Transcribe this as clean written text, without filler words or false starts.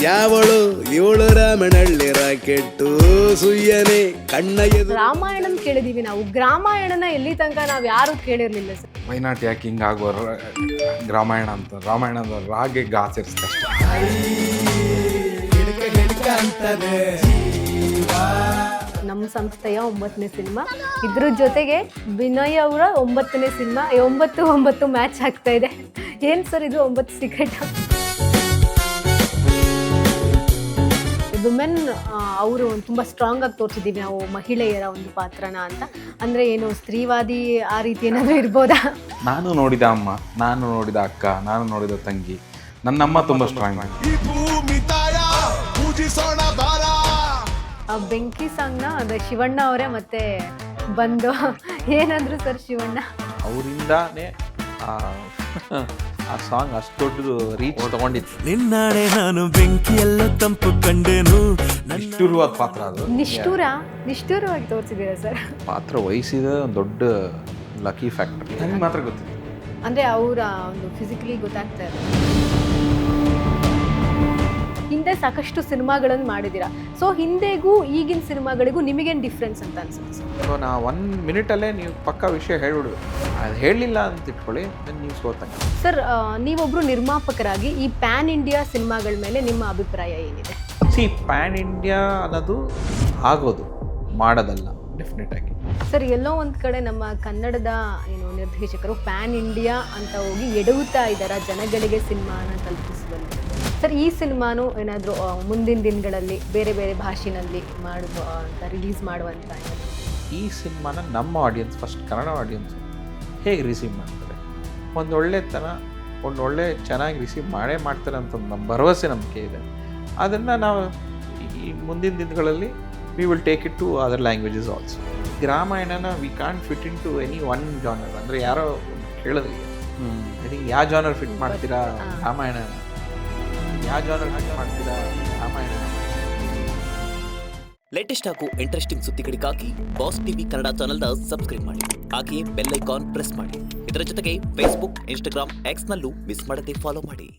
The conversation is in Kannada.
ಯಾವಳು ಇವಳು ರಾಮನಳ್ಳಿ ರಾಕೆಟ್ಟು ಸುಯ್ಯನೆ ಕಣ್ಣ ಎದುರು. ರಾಮಾಯಣನ ಕೇಳಿದೀವಿ ನಾವು, ಗ್ರಾಮಾಯಣನ ಎಲ್ಲಿ ತನಕ ನಾವು ಯಾರು ಕೇಳಿರ್ಲಿಲ್ಲ ಸರ್. ವೈನಾಟ್ ಯಾಕೆ ಹಿಂಗಾಗೋ ರಾಮಾಯಣ ಅಂತ, ರಾಮಾಯಣದ ರಾಗೆ ಗಾಸಿರ್ಸ್ಕಷ್ಟ. ನಮ್ಮ ಸಂಸ್ಥೆಯ 9ನೇ ಸಿನಿಮಾ, ಇದ್ರ ಜೊತೆಗೆ ವಿನಯ್ ಅವರ 9ನೇ ಸಿನಿಮಾ. 9 ಮ್ಯಾಚ್ ಆಗ್ತಾ ಇದೆ. ಏನು ಸರ್ ಇದು 9 ಸೀಕ್ರೆಟ್? ವುಮೆನ್ ಅವರು ತುಂಬ ಸ್ಟ್ರಾಂಗ್ ಆಗಿ ತೋರಿಸಿದ್ದೀವಿ ನಾವು ಮಹಿಳೆಯರ ಒಂದು ಪಾತ್ರನ ಅಂತ. ಅಂದರೆ ಏನು ಸ್ತ್ರೀವಾದಿ ಆ ರೀತಿ ಏನಾದರೂ ಇರ್ಬೋದಾ? ನಾನು ನೋಡಿದ ಅಮ್ಮ, ನಾನು ನೋಡಿದ ಅಕ್ಕ, ನಾನು ನೋಡಿದ ತಂಗಿ, ನನ್ನಮ್ಮ ತುಂಬ ಸ್ಟ್ರಾಂಗ್. ಬೆಂಕಿ ಸಾಂಗ್ನ ಅದು ಶಿವಣ್ಣ ಅವರೇ ಮತ್ತೆ ಬಂದು ಏನಂದ್ರು ಸರ್ ಶಿವಣ್ಣ ಅವರಿಂದಾನೇ ಆ ಸಾಂಗ್ ಅಷ್ಟು ದೊಡ್ಡದು ರೀಚ್ ತಗೊಂಡಿತ್ತು. ನಿನ್ನಾಡೆ ನಾನು ಬೆಂಕಿಯೆಲ್ಲ ತಂಪು ಕಂಡೆನು. ನಿಷ್ಠುರವಾದ ಪಾತ್ರ ಅದು. ನಿಷ್ಠೂರವಾಗಿ ತೋರಿಸಿದ್ದೀರಾ ಸರ್. ಪಾತ್ರ ವಹಿಸಿದ ದೊಡ್ಡ ಲಕ್ಕಿ ಫ್ಯಾಕ್ಟರ್. ನನಗೆ ಮಾತ್ರ ಗೊತ್ತಿಲ್ಲ. ಅಂದರೆ ಅವರ ಒಂದು ಫಿಸಿಕಲಿ ಗೊತ್ತಾಗ್ತಾ ಇದೆ. ಹಿಂದೆ ಸಾಕಷ್ಟು ಸಿನಿಮಾಗಳನ್ನು ಮಾಡಿದ್ದೀರಾ. ಸೊ ಹಿಂದೆಗೂ ಈಗಿನ ಸಿನಿಮಾಗಳಿಗೂ ನಿಮಗೇನು ಡಿಫ್ರೆನ್ಸ್ ಅಂತ ಅನ್ಸುತ್ತೆ ಸರ್? ಸೊ ನಾ 1 ಮಿನಿಟಲ್ಲೇ ನೀವು ಪಕ್ಕ ವಿಷಯ ಹೇಳ್ಬಿಡ್ಬೇಕು. ಅದು ಹೇಳಲಿಲ್ಲ ಅಂತ ಇಟ್ಕೊಳ್ಳಿ, ನೀವು ಸೋತಂಗೆ. ಸರ್, ನೀವೊಬ್ಬರು ನಿರ್ಮಾಪಕರಾಗಿ ಈ ಪ್ಯಾನ್ ಇಂಡಿಯಾ ಸಿನಿಮಾಗಳ ಮೇಲೆ ನಿಮ್ಮ ಅಭಿಪ್ರಾಯ ಏನಿದೆ? ಪ್ಯಾನ್ ಇಂಡಿಯಾ ಅನ್ನೋದು ಆಗೋದು, ಮಾಡೋದಲ್ಲ ಡೆಫಿನೆಟ್ ಆಗಿ. ಸರ್, ಎಲ್ಲೋ ಒಂದು ಕಡೆ ನಮ್ಮ ಕನ್ನಡದ ನಿರ್ದೇಶಕರು ಪ್ಯಾನ್ ಇಂಡಿಯಾ ಅಂತ ಹೋಗಿ ಎಡವುತ್ತಾ ಇದ್ದಾರೆ ಜನಗಳಿಗೆ ಸಿನಿಮಾನ ತಲುಪಿಸುವಲ್ಲಿ. ಸರ್, ಈ ಸಿನಿಮಾನು ಏನಾದರೂ ಮುಂದಿನ ದಿನಗಳಲ್ಲಿ ಬೇರೆ ಬೇರೆ ಭಾಷೆನಲ್ಲಿ ಅಂತ ರಿಲೀಸ್ ಮಾಡುವಂಥ ಈ ಸಿನಿಮಾನ ನಮ್ಮ ಆಡಿಯನ್ಸ್, ಫಸ್ಟ್ ಕನ್ನಡ ಆಡಿಯನ್ಸ್ ಹೇಗೆ ರಿಸೀವ್ ಮಾಡ್ತಾರೆ, ಒಳ್ಳೆ ಚೆನ್ನಾಗಿ ರಿಸೀವ್ ಮಾಡ್ತಾರೆ ಅಂತ ನಮ್ಮ ಭರವಸೆ, ನಂಬಿಕೆ ಇದೆ. ಅದನ್ನು ನಾವು ಈ ಮುಂದಿನ ದಿನಗಳಲ್ಲಿ we will take it to other languages also. ರಾಮಾಯಣನ we can't fit into any one genre. ಅಂದರೆ ಯಾರೋ ಕೇಳಿದ್ರಿ, ಐ ಥಿಂಕ್ ಯಾವ ಜಾನರ್ ಫಿಟ್ ಮಾಡ್ತೀರಾ ರಾಮಾಯಣ, ಯಾವ ಜಾನರ್ ಫಿಟ್ ಮಾಡ್ತೀರಾ ರಾಮಾಯಣ. ಲೇಟೆಸ್ಟ್ ಹಾಗೂ ಇಂಟ್ರೆಸ್ಟಿಂಗ್ ಸುದ್ದಿಗಳಿಗಾಗಿ ಬಾಸ್ ಟಿವಿ ಕನ್ನಡ ಚಾನೆಲ್ನ ಸಬ್ಸ್ಕ್ರೈಬ್ ಮಾಡಿ. ಹಾಗೆಯೇ ಬೆಲ್ ಐಕಾನ್ ಪ್ರೆಸ್ ಮಾಡಿ. ಇದರ ಜೊತೆಗೆ ಫೇಸ್ಬುಕ್, ಇನ್ಸ್ಟಾಗ್ರಾಮ್, ಎಕ್ಸ್ನಲ್ಲೂ ಮಿಸ್ ಮಾಡದೆ ಫಾಲೋ ಮಾಡಿ.